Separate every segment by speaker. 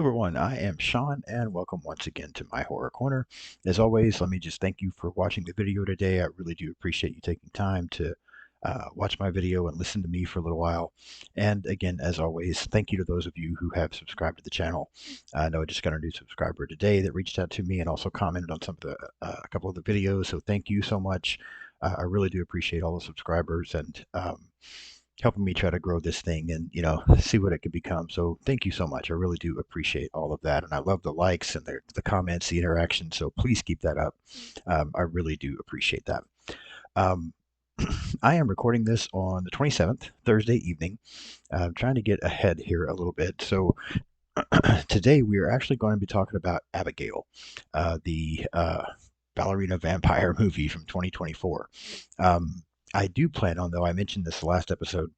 Speaker 1: everyone, I am Sean and welcome once again to my Horror Corner. As always, let me just thank you for watching the video today. I really do appreciate you taking time to watch my video and listen to me for a little while. And again, as always, thank you to those of you who have subscribed to the channel. I know I just got a new subscriber today that reached out to me and also commented on some of the a couple of the videos, so thank you so much. I really do appreciate all the subscribers and helping me try to grow this thing and see what it could become. So thank you so much. I really do appreciate all of that, and I love the likes and the comments, the interaction. So please keep that up. I really do appreciate that. Um, I am recording this on the 27th, Thursday evening. I'm trying to get ahead here a little bit. So today we are actually going to be talking about Abigail, the ballerina vampire movie from 2024. I do plan on, though I mentioned this last episode,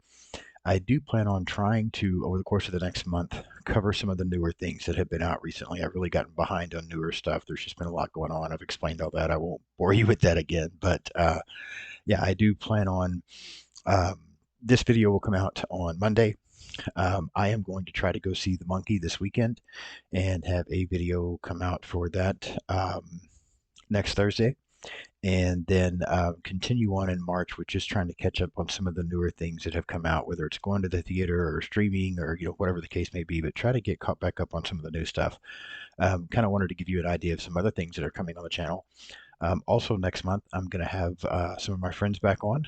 Speaker 1: I do plan on trying to, over the course of the next month, cover some of the newer things that have been out recently. I've really gotten behind on newer stuff. There's just been a lot going on. I've explained all that. I won't bore you with that again. But yeah, I do plan on. Um, this video will come out on Monday. I am going to try to go see The Monkey this weekend and have a video come out for that next Thursday, and then continue on in March with just trying to catch up on some of the newer things that have come out, whether it's going to the theater or streaming or whatever the case may be. But try to get caught back up on some of the new stuff. Kind of wanted to give you an idea of some other things that are coming on the channel. Also, next month, I'm going to have some of my friends back on.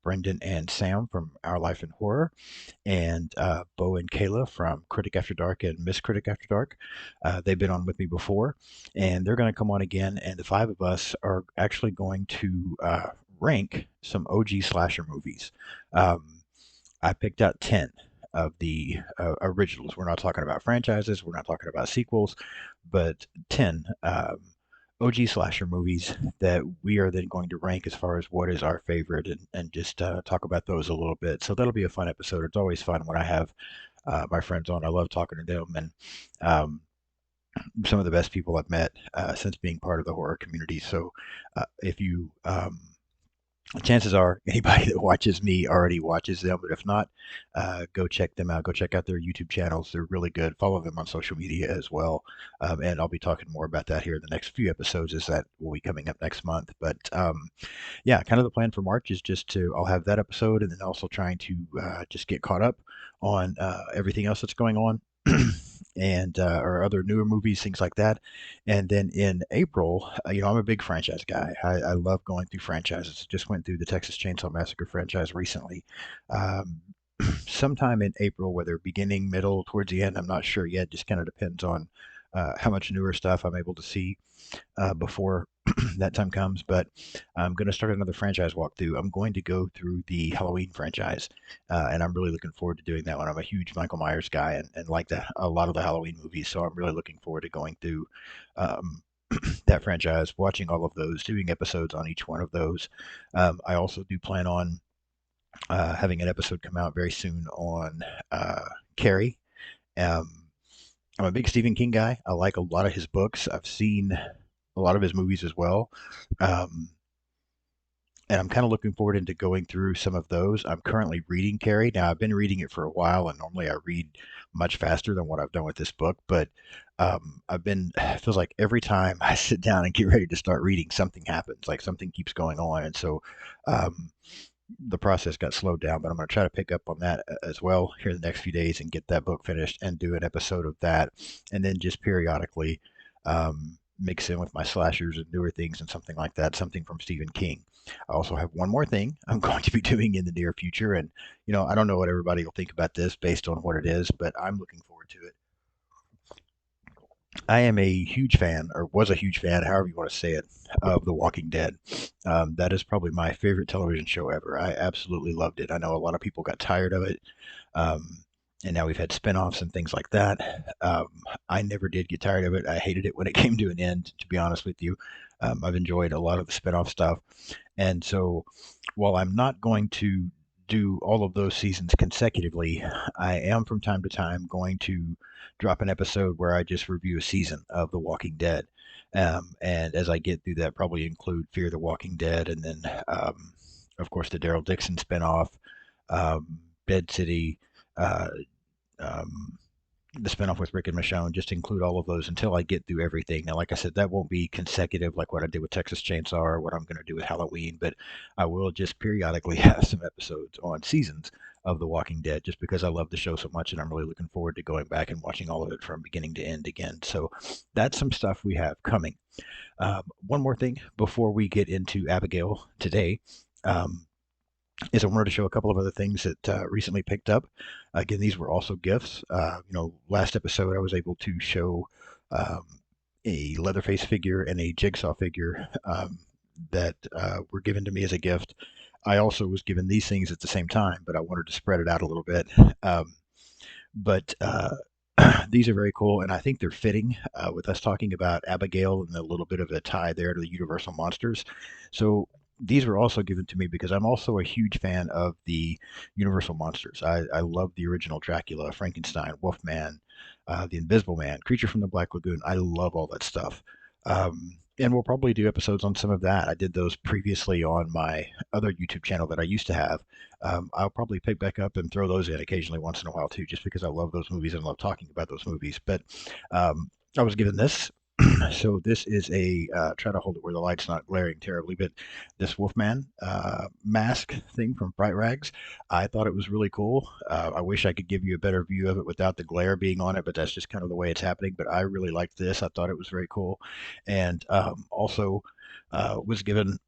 Speaker 1: Brendan and Sam from Our Life in Horror, and Bo and Kayla from Critic After Dark and Miss Critic After Dark. They've been on with me before, and they're going to come on again. And the five of us are actually going to rank some OG slasher movies. I picked out 10 of the originals. We're not talking about franchises, we're not talking about sequels, but 10 OG slasher movies that we are then going to rank as far as what is our favorite, and just talk about those a little bit. So that'll be a fun episode. It's always fun when I have my friends on. I love talking to them, and some of the best people I've met since being part of the horror community. So if you chances are anybody that watches me already watches them, but if not, go check them out. Go check out their YouTube channels. They're really good. Follow them on social media as well. And I'll be talking more about that here in the next few episodes, as that will be coming up next month. But yeah, kind of the plan for March is just I'll have that episode, and then also trying to just get caught up on everything else that's going on. And or other newer movies, things like that. And then in April, I'm a big franchise guy. I love going through franchises. Just went through the Texas Chainsaw Massacre franchise recently. Um, Sometime in April, whether beginning, middle, towards the end, I'm not sure yet. Just kind of depends on how much newer stuff I'm able to see before that time comes. But I'm going to start another franchise walkthrough. I'm going to go through the Halloween franchise, and I'm really looking forward to doing that one. I'm a huge Michael Myers guy, and like a lot of the Halloween movies, so I'm really looking forward to going through um, that franchise, watching all of those, doing episodes on each one of those. I also do plan on having an episode come out very soon on Carrie. Um, I'm a big Stephen King guy. I like a lot of his books. I've seen a lot of his movies as well. Um, and I'm kind of looking forward into going through some of those. I'm currently reading Carrie. Now, I've been reading it for a while, and normally I read much faster than what I've done with this book. But it feels like every time I sit down and get ready to start reading, something happens, like something keeps going on. And so um, the process got slowed down, but I'm going to try to pick up on that as well here in the next few days and get that book finished and do an episode of that. And then just periodically mix in with my slashers and newer things and something like that, something from Stephen King. I also have one more thing I'm going to be doing in the near future. And, I don't know what everybody will think about this based on what it is, but I'm looking forward to it. I am a huge fan, or was a huge fan, however you want to say it, of The Walking Dead. That is probably my favorite television show ever. I absolutely loved it. I know a lot of people got tired of it, um, and now we've had spin-offs and things like that. I never did get tired of it. I hated it when it came to an end, to be honest with you. I've enjoyed a lot of the spin-off stuff, and so while I'm not going to do all of those seasons consecutively, I am from time to time going to drop an episode where I just review a season of The Walking Dead. And as I get through that, probably include Fear the Walking Dead, and then, of course, the Daryl Dixon spinoff, Bed City, uh, um, the spinoff with Rick and Michonne, just include all of those until I get through everything. Now, like I said, that won't be consecutive like what I did with Texas Chainsaw or what I'm going to do with Halloween, but I will just periodically have some episodes on seasons of The Walking Dead just because I love the show so much and I'm really looking forward to going back and watching all of it from beginning to end again. So that's some stuff we have coming. One more thing before we get into Abigail today. Um, is I wanted to show a couple of other things that recently picked up. Again, these were also gifts. Last episode I was able to show um, a Leatherface figure and a Jigsaw figure that were given to me as a gift. I also was given these things at the same time, but I wanted to spread it out a little bit. Um, but these are very cool, and I think they're fitting with us talking about Abigail and a little bit of a tie there to the Universal Monsters. So these were also given to me because I'm also a huge fan of the Universal Monsters. I love the original Dracula, Frankenstein, Wolfman, the Invisible Man, Creature from the Black Lagoon. I love all that stuff. And we'll probably do episodes on some of that. I did those previously on my other YouTube channel that I used to have. I'll probably pick back up and throw those in occasionally once in a while too, just because I love those movies and love talking about those movies. But I was given this. So this is a try to hold it where the light's not glaring terribly, but this Wolfman mask thing from Bright Rags, I thought it was really cool. I wish I could give you a better view of it without the glare being on it, but that's just kind of the way it's happening. But I really liked this. I thought it was very cool, and also was given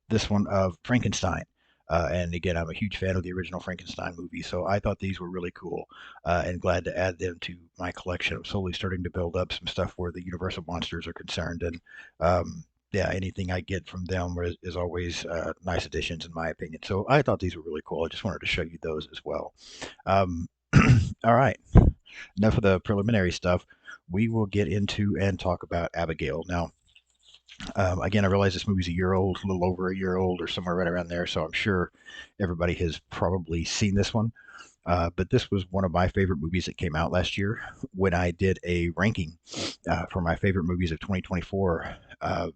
Speaker 1: this one of Frankenstein. And again, I'm a huge fan of the original Frankenstein movie, so I thought these were really cool and glad to add them to my collection. I'm slowly starting to build up some stuff where the Universal monsters are concerned, and yeah, anything I get from them is always nice additions, in my opinion. So I thought these were really cool. I just wanted to show you those as well. Um, all right, enough of the preliminary stuff. We will get into and talk about Abigail. Now, again, I realize this movie's a year old, a little over a year old, or somewhere right around there. So I'm sure everybody has probably seen this one. But this was one of my favorite movies that came out last year. When I did a ranking for my favorite movies of 2024,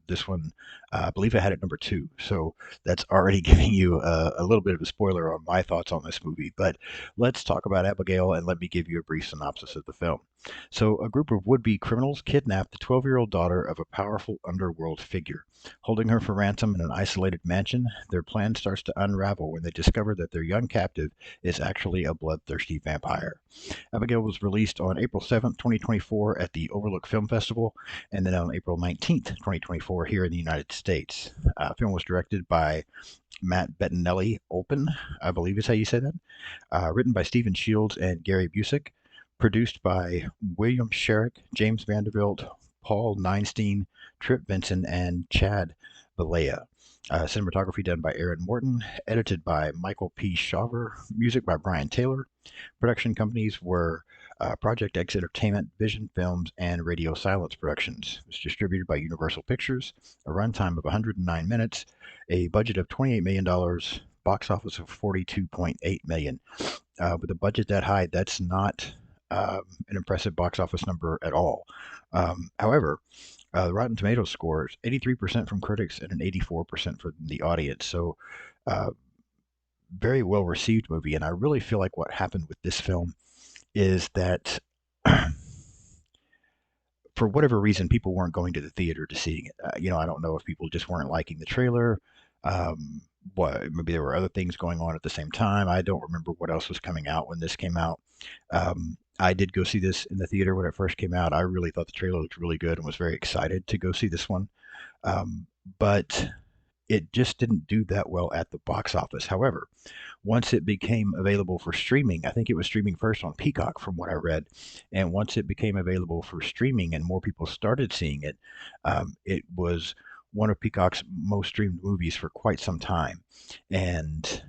Speaker 1: this one, I believe I had it number two. So that's already giving you a little bit of a spoiler on my thoughts on this movie. But let's talk about Abigail and let me give you a brief synopsis of the film. So, a group of would be criminals kidnap the 12-year-old daughter of a powerful underworld figure. Holding her for ransom in an isolated mansion, their plan starts to unravel when they discover that their young captive is actually a bloodthirsty vampire. Abigail was released on April 7th, 2024 at the Overlook Film Festival, and then on April 19th, 2024 here in the United States. The film was directed by Matt Bettinelli Olpen, I believe is how you say that. Written by Stephen Shields and Gary Busick. Produced by William Sherrick, James Vanderbilt, Paul Neinstein, Trip Vinson, and Chad Balea. Cinematography done by Aaron Morton, edited by Michael P. Shaver, music by Brian Taylor. Production companies were Project X Entertainment, Vision Films, and Radio Silence Productions. It was distributed by Universal Pictures, a runtime of 109 minutes, a budget of $28 million, box office of $42.8 million. With a budget that high, that's not an impressive box office number at all. However, the Rotten Tomatoes score is 83% from critics and an 84% from the audience. So, uh, very well received movie. And I really feel like what happened with this film is that for whatever reason, people weren't going to the theater to see it. I don't know if people just weren't liking the trailer. Um, what maybe there were other things going on at the same time. I don't remember what else was coming out when this came out. I did go see this in the theater when it first came out. I really thought the trailer looked really good and was very excited to go see this one. But it just didn't do that well at the box office. However, once it became available for streaming, I think it was streaming first on Peacock from what I read. And once it became available for streaming and more people started seeing it, it was one of Peacock's most streamed movies for quite some time. And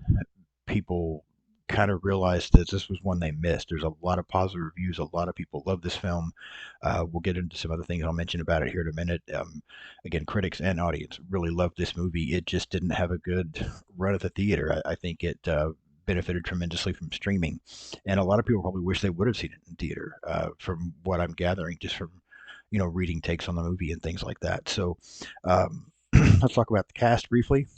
Speaker 1: people kind of realized that this was one they missed. There's a lot of positive reviews. A lot of people love this film. We'll get into some other things I'll mention about it here in a minute. Again, critics and audience really loved this movie. It just didn't have a good run at the theater. I think it benefited tremendously from streaming, and a lot of people probably wish they would have seen it in theater. From what I'm gathering, just from reading takes on the movie and things like that. So let's talk about the cast briefly.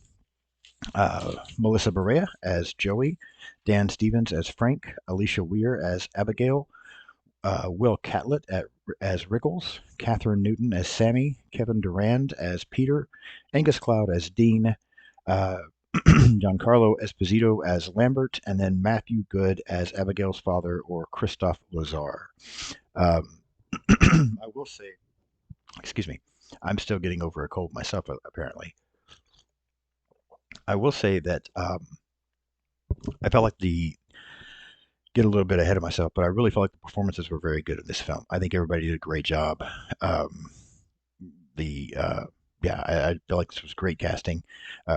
Speaker 1: Melissa Barea as Joey, Dan Stevens as Frank, Alicia Weir as Abigail, Will Catlett as Rickles, Catherine Newton as Sammy, Kevin Durand as Peter, Angus Cloud as Dean, uh, Giancarlo Esposito as Lambert, and then Matthew Good as Abigail's father, or Christophe Lazar. Um, I will say, excuse me, I'm still getting over a cold myself, apparently. I will say that I felt like the get a little bit ahead of myself, but I really felt like the performances were very good in this film. I think everybody did a great job. Um, the Yeah, I feel like this was great casting.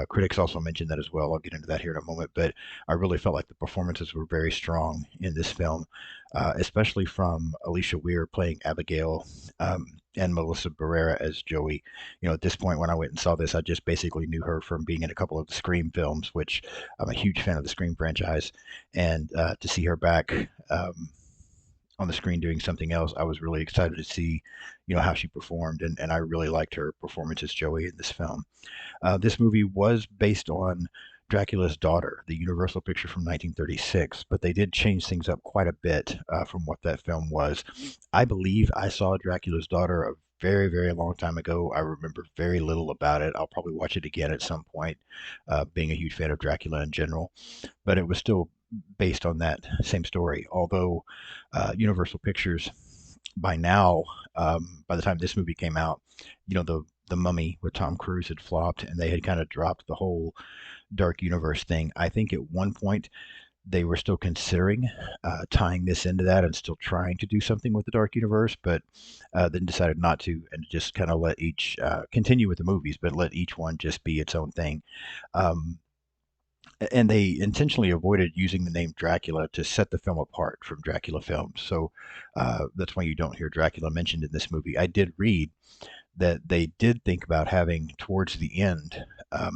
Speaker 1: Critics also mentioned that as well. I'll get into that here in a moment, but I really felt like the performances were very strong in this film, especially from Alicia Weir playing Abigail, and Melissa Barrera as Joey. At this point, when I went and saw this, I just basically knew her from being in a couple of the Scream films, which I'm a huge fan of the Scream franchise, and to see her back. On the screen doing something else, I was really excited to see, how she performed, and I really liked her performance as Joey in this film. This movie was based on Dracula's Daughter, the Universal picture from 1936, but they did change things up quite a bit from what that film was. I believe I saw Dracula's Daughter a very, very long time ago. I remember very little about it. I'll probably watch it again at some point, being a huge fan of Dracula in general, but it was still based on that same story. Although Universal Pictures, by now, by the time this movie came out, the Mummy with Tom Cruise had flopped, and they had kind of dropped the whole dark universe thing. I think at one point they were still considering tying this into that and still trying to do something with the dark universe, but then decided not to and just kind of let each continue with the movies, but let each one just be its own thing. Um, and they intentionally avoided using the name Dracula to set the film apart from Dracula films. So that's why you don't hear Dracula mentioned in this movie. I did read that they did think about having towards the end.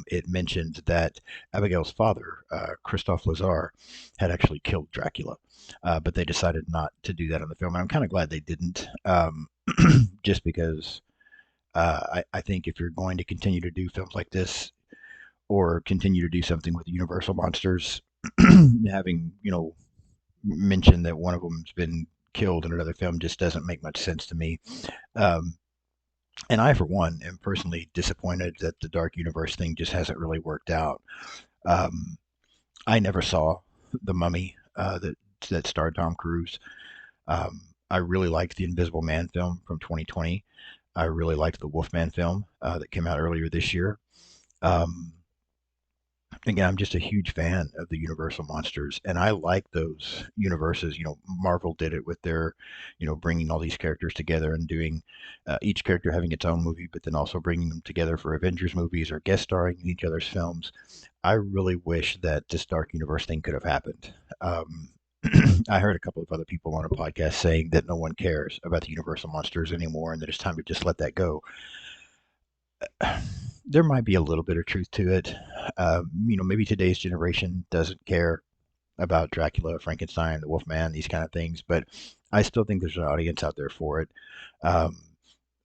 Speaker 1: It mentioned that Abigail's father, Christophe Lazar, had actually killed Dracula, but they decided not to do that in the film. And I'm kind of glad they didn't, just because I think if you're going to continue to do films like this, or continue to do something with Universal monsters, having mentioned that one of them's been killed in another film just doesn't make much sense to me. Um, and I, for one, am personally disappointed that the Dark Universe thing just hasn't really worked out. Um, I never saw The Mummy that starred Tom Cruise. I really liked the Invisible Man film from 2020. I really liked the Wolfman film that came out earlier this year. Um, Again, I'm just a huge fan of the Universal monsters, and I like those universes. Marvel did it with their, bringing all these characters together and doing each character having its own movie, but then also bringing them together for Avengers movies or guest starring in each other's films. I really wish that this Dark Universe thing could have happened. Um, I heard a couple of other people on a podcast saying that no one cares about the Universal monsters anymore and that it's time to just let that go. There might be a little bit of truth to it. Maybe today's generation doesn't care about Dracula, Frankenstein, the Wolfman, these kind of things, but I still think there's an audience out there for it. Um,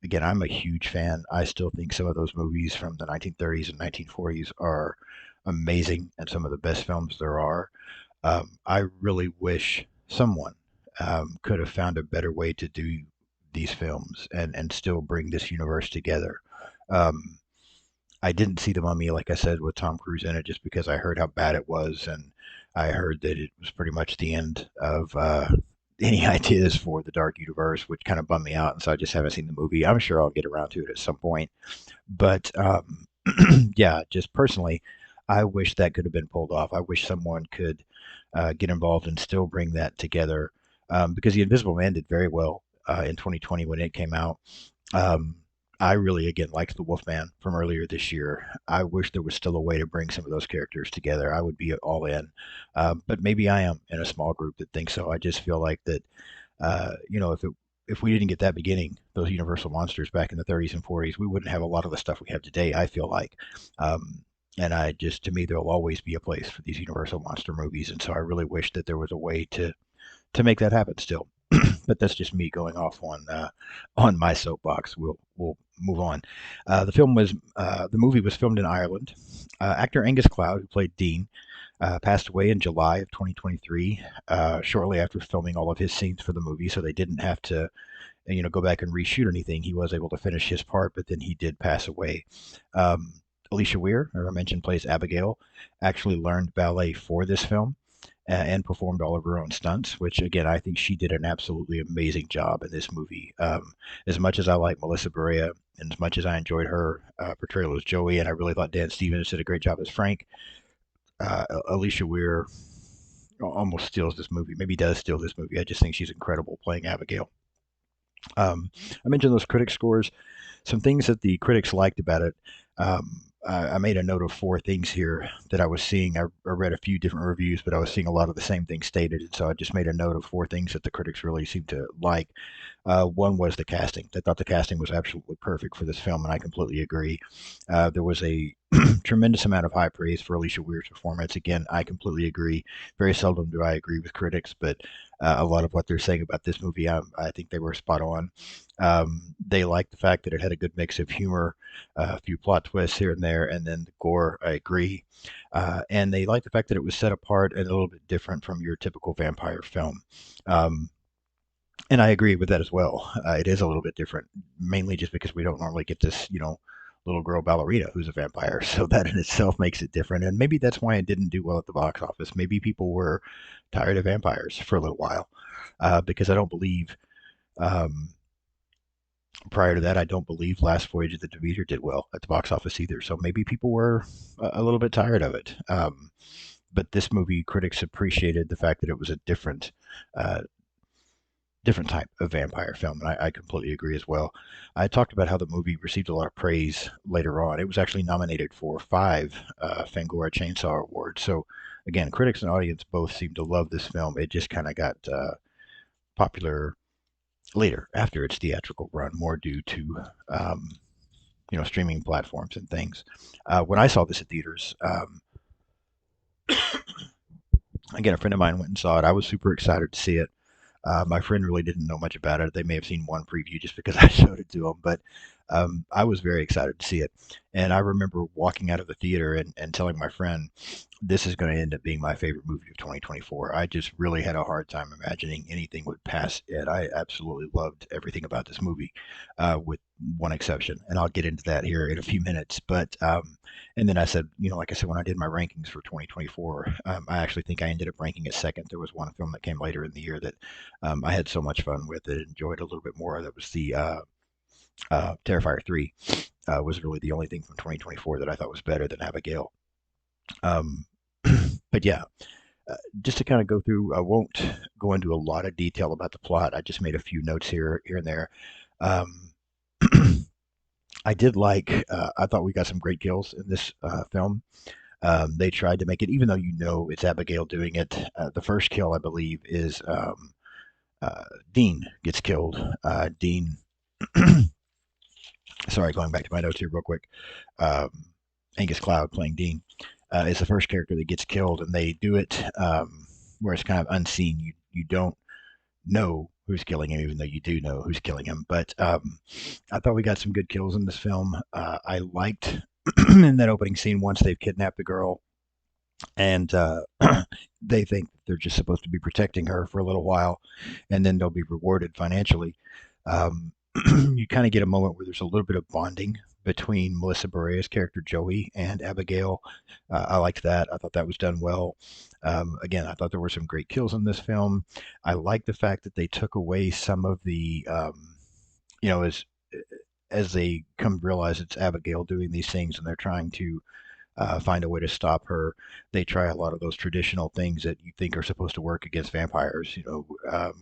Speaker 1: Again, I'm a huge fan. I still think some of those movies from the 1930s and 1940s are amazing and some of the best films there are. I really wish someone could have found a better way to do these films and still bring this universe together. Um, I didn't see The Mummy, like I said, with Tom Cruise in it, just because I heard how bad it was, and I heard that it was pretty much the end of any ideas for the Dark Universe, which kind of bummed me out, and so I just haven't seen the movie. I'm sure I'll get around to it at some point, but yeah, just personally, I wish that could have been pulled off. I wish someone could get involved and still bring that together, because The Invisible Man did very well in 2020 when it came out. Um, I really, again, liked the Wolfman from earlier this year. I wish there was still a way to bring some of those characters together. I would be all in. But maybe I am in a small group that thinks so. I just feel like that, if we didn't get that beginning, those Universal monsters back in the 30s and 40s, we wouldn't have a lot of the stuff we have today, I feel like. And to me, there'll always be a place for these Universal monster movies. And so I really wish that there was a way to make that happen still. but that's just me going off on my soapbox. We'll move on. The movie was filmed in Ireland. Actor Angus Cloud, who played Dean, passed away in July of 2023, shortly after filming all of his scenes for the movie. So they didn't have to, go back and reshoot anything. He was able to finish his part, but then he did pass away. Um, Alicia Weir, as I mentioned, plays Abigail. Actually learned ballet for this film and performed all of her own stunts, which again I think she did an absolutely amazing job in this movie. As much as I like Melissa Barea, and as much as I enjoyed her portrayal as Joey, and I really thought Dan Stevens did a great job as Frank, Alicia Weir almost steals this movie. Maybe does steal this movie. I just think she's incredible playing Abigail. I mentioned those critic scores. Some things that the critics liked about it. I made a note of four things here that I was seeing. I read a few different reviews, but I was seeing a lot of the same things stated, and so I just made a note of four things that the critics really seemed to like. One was the casting. They thought the casting was absolutely perfect for this film, and I completely agree. There was a tremendous amount of high praise for Alicia Weir's performance. Again, I completely agree. Very seldom do I agree with critics, but a lot of what they're saying about this movie, I think they were spot on. They liked the fact that it had a good mix of humor, a few plot twists here and there, and then the gore. I agree. And they liked the fact that it was set apart and a little bit different from your typical vampire film. Um, and I agree with that as well. It is a little bit different, mainly just because we don't normally get this, little girl ballerina who's a vampire. So that in itself makes it different. And maybe that's why it didn't do well at the box office. Maybe people were tired of vampires for a little while, because I don't believe, um, prior to that, I don't believe Last Voyage of the Demeter did well at the box office either. So maybe people were a little bit tired of it. But this movie, critics appreciated the fact that it was a uh, different type of vampire film, and I completely agree as well. I talked about how the movie received a lot of praise later on. It was actually nominated for five Fangora Chainsaw Awards. So, again, critics and audience both seemed to love this film. It just kind of got popular later after its theatrical run, more due to streaming platforms and things. When I saw this at theaters, again, a friend of mine went and saw it. I was super excited to see it. My friend really didn't know much about it. They may have seen one preview just because I showed it to them, but I was very excited to see it. And I remember walking out of the theater and telling my friend, this is going to end up being my favorite movie of 2024. I just really had a hard time imagining anything would pass it. I absolutely loved everything about this movie, with one exception. And I'll get into that here in a few minutes. And then I said, like I said, when I did my rankings for 2024, I actually think I ended up ranking it second. There was one film that came later in the year that I had so much fun with it, enjoyed a little bit more. That was the Terrifier 3. Was really the only thing from 2024 that I thought was better than Abigail. Um, but yeah, just to kind of go through, I won't go into a lot of detail about the plot. I just made a few notes here and there. Um, I did like. I thought we got some great kills in this film. They tried to make it, even though it's Abigail doing it. The first kill, I believe, is uh, Dean gets killed. Dean, sorry, going back to my notes here real quick. Um, Angus Cloud playing Dean is the first character that gets killed, and they do it where it's kind of unseen. You don't know who's killing him, even though you do know who's killing him. But I thought we got some good kills in this film. I liked in that opening scene once they've kidnapped the girl and they think they're just supposed to be protecting her for a little while, and then they'll be rewarded financially. Um, you kind of get a moment where there's a little bit of bonding between Melissa Barea's character Joey and Abigail. I liked that. I thought that was done well. Again, I thought there were some great kills in this film. I like the fact that they took away some of the, you know, as they come to realize it's Abigail doing these things and they're trying to find a way to stop her. They try a lot of those traditional things that you think are supposed to work against vampires,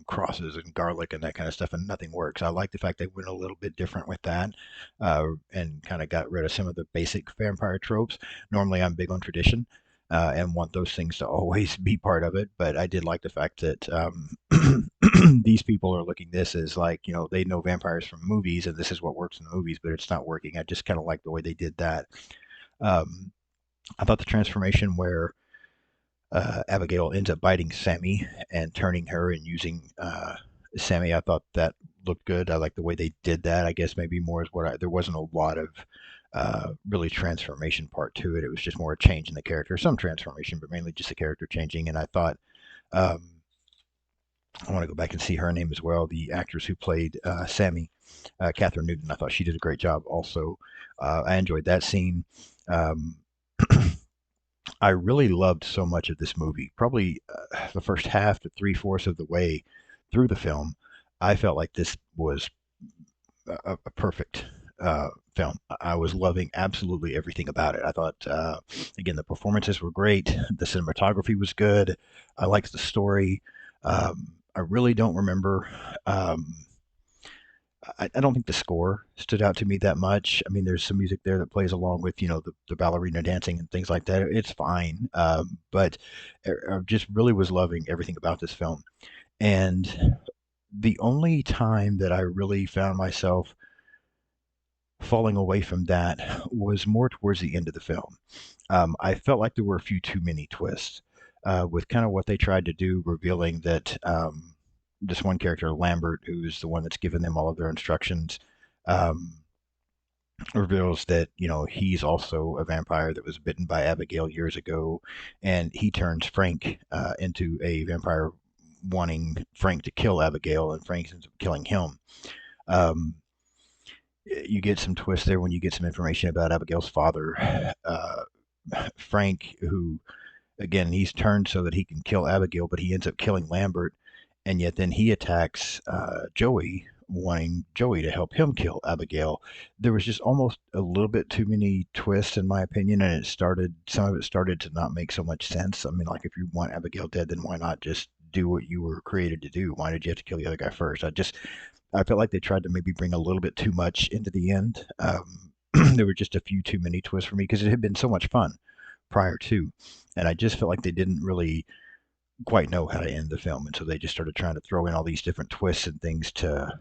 Speaker 1: crosses and garlic and that kind of stuff, and nothing works. I like the fact they went a little bit different with that, and kind of got rid of some of the basic vampire tropes. Normally, I'm big on tradition. And want those things to always be part of it, but I did like the fact that these people are looking this as like they know vampires from movies, and this is what works in the movies, but it's not working. I just kind of like the way they did that. Um, I thought the transformation where Abigail ends up biting Sammy and turning her and using Sammy, I thought that looked good. I like the way they did that. I guess maybe more is what there wasn't a lot of really transformation part to it. It was just more a change in the character, some transformation, but mainly just the character changing. And I thought um, I want to go back and see her name as well. The actress who played Sammy, Catherine Newton. I thought she did a great job. Also, I enjoyed that scene. Um, I really loved so much of this movie. Probably the first half to three-fourths of the way through the film, I felt like this was a perfect film. I was loving absolutely everything about it. I thought, again, the performances were great. The cinematography was good. I liked the story. I really don't remember. I don't think the score stood out to me that much. I mean, there's some music there that plays along with, the ballerina dancing and things like that. It's fine. But I just really was loving everything about this film. And the only time that I really found myself falling away from that was more towards the end of the film. I felt like there were a few too many twists with kind of what they tried to do, revealing that this one character, Lambert, who's the one that's given them all of their instructions, um, reveals that he's also a vampire that was bitten by Abigail years ago, and he turns Frank into a vampire, wanting Frank to kill Abigail, and Frank ends up killing him. Um, you get some twist there when you get some information about Abigail's father, Frank, who again he's turned so that he can kill Abigail, but he ends up killing Lambert, and yet then he attacks Joey, wanting Joey to help him kill Abigail. There was just almost a little bit too many twists, in my opinion, and some of it started to not make so much sense. I mean, like if you want Abigail dead, then why not just do what you were created to do? Why did you have to kill the other guy first? I felt like they tried to maybe bring a little bit too much into the end. There were just a few too many twists for me because it had been so much fun prior to, and I just felt like they didn't really quite know how to end the film, and so they just started trying to throw in all these different twists and things to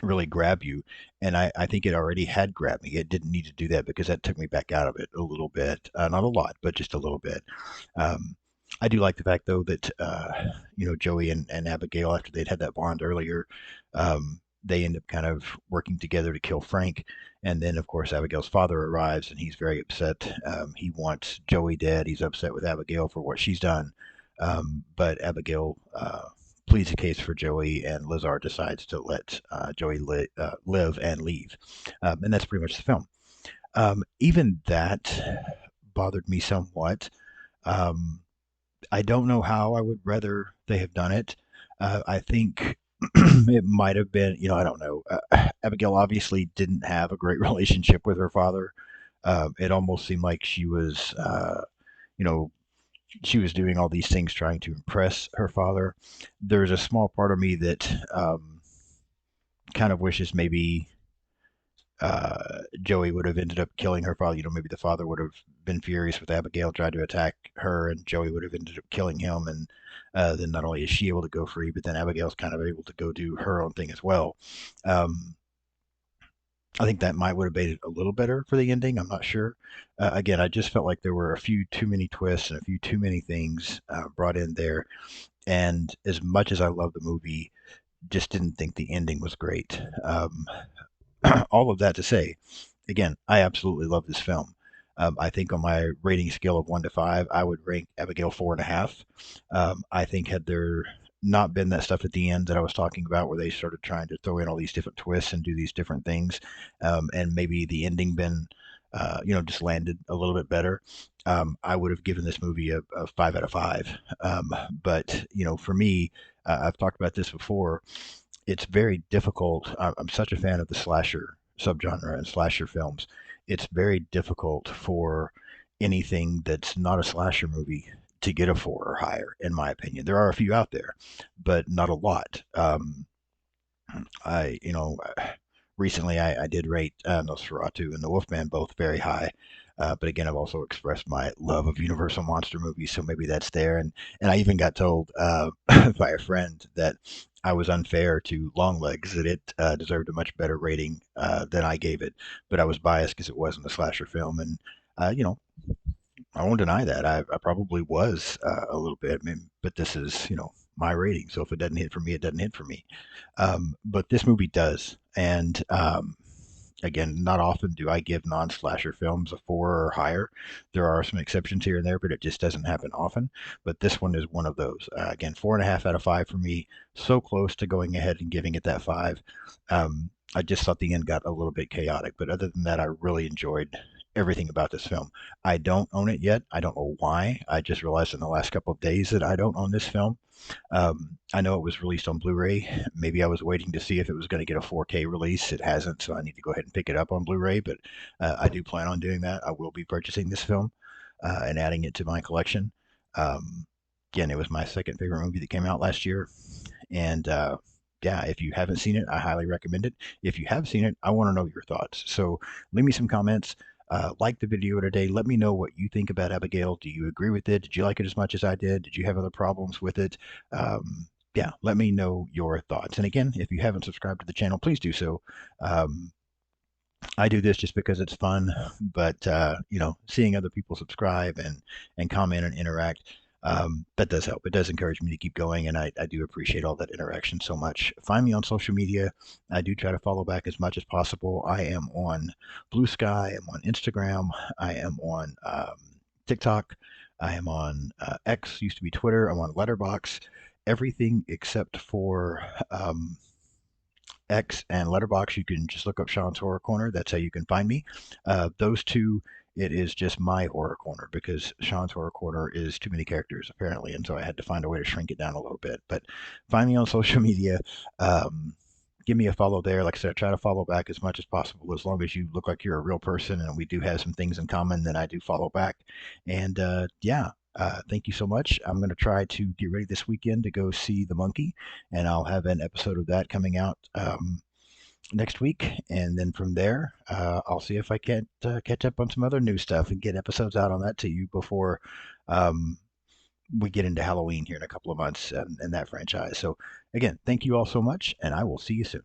Speaker 1: really grab you. And I think it already had grabbed me. It didn't need to do that because that took me back out of it a little bit, not a lot, but just a little bit. Um, I do like the fact though that Joey and Abigail, after they'd had that bond earlier, they end up kind of working together to kill Frank. And then of course Abigail's father arrives and he's very upset. He wants Joey dead. He's upset with Abigail for what she's done. But Abigail pleads a case for Joey, and Lazar decides to let Joey live and leave. And that's pretty much the film. Even that bothered me somewhat. Um, I don't know how I would rather they have done it. I think it might have been, I don't know. Abigail obviously didn't have a great relationship with her father. It almost seemed like you know, she was doing all these things trying to impress her father. There's a small part of me that kind of wishes maybe Joey would have ended up killing her father. Maybe the father would have been furious with Abigail, tried to attack her, and Joey would have ended up killing him. And then not only is she able to go free, but then Abigail's kind of able to go do her own thing as well. Um, I think that might would have made it a little better for the ending. I'm not sure. Again, I just felt like there were a few too many twists and a few too many things brought in there. And as much as I love the movie, just didn't think the ending was great. All of that to say, again, I absolutely love this film. I think on my rating scale of 1 to 5, I would rank Abigail 4.5. I think had there not been that stuff at the end that I was talking about, where they started trying to throw in all these different twists and do these different things, and maybe the ending been, just landed a little bit better, I would have given this movie a 5 out of 5. But for me, I've talked about this before, it's very difficult. I'm such a fan of the slasher subgenre and slasher films. It's very difficult for anything that's not a slasher movie to get a 4 or higher, in my opinion. There are a few out there, but not a lot. I, you know, Recently I did rate Nosferatu and The Wolfman both very high. But again, I've also expressed my love of Universal monster movies, so maybe that's there. And I even got told by a friend that I was unfair to Longlegs, that it deserved a much better rating than I gave it. But I was biased because it wasn't a slasher film, and uh, you know, I won't deny that I probably was a little bit. I mean, but this is my rating. So if it doesn't hit for me, it doesn't hit for me. But this movie does, and again, not often do I give non-slasher films a 4 or higher. There are some exceptions here and there, but it just doesn't happen often. But this one is one of those. Again, 4.5 out of 5 for me. So close to going ahead and giving it that 5. I just thought the end got a little bit chaotic, but other than that, I really enjoyed everything about this film. I don't own it yet. I don't know why. I just realized in the last couple of days that I don't own this film. I know it was released on Blu-ray. Maybe I was waiting to see if it was going to get a 4K release. It hasn't, so I need to go ahead and pick it up on Blu-ray. But I do plan on doing that. I will be purchasing this film and adding it to my collection. Um, Again, it was my second favorite movie that came out last year, and yeah, if you haven't seen it, I highly recommend it. If you have seen it, I want to know your thoughts. So leave me some comments. Like the video today. Let me know what you think about Abigail. Do you agree with it? Did you like it as much as I did? Did you have other problems with it? Yeah, let me know your thoughts. And again, if you haven't subscribed to the channel, please do so. Um, I do this just because it's fun, but seeing other people subscribe and comment and interact, that does help. It does encourage me to keep going, and I do appreciate all that interaction so much. Find me on social media. I do try to follow back as much as possible. I am on Blue Sky. I'm on Instagram. I am on TikTok. I am on X, used to be Twitter. I'm on Letterbox. Everything except for X and Letterbox, you can just look up Sean's Horror Corner. That's how you can find me. Those two, it is just my Horror Corner because Sean's Horror Corner is too many characters apparently, and so I had to find a way to shrink it down a little bit. But find me on social media. Um, Give me a follow there. Like I said, I try to follow back as much as possible. As long as you look like you're a real person and we do have some things in common, then I do follow back. And yeah, thank you so much. I'm going to try to get ready this weekend to go see The Monkey, and I'll have an episode of that coming out next week. And then from there, I'll see if I can't catch up on some other new stuff and get episodes out on that to you before um, we get into Halloween here in a couple of months and that franchise. So, again, thank you all so much, and I will see you soon.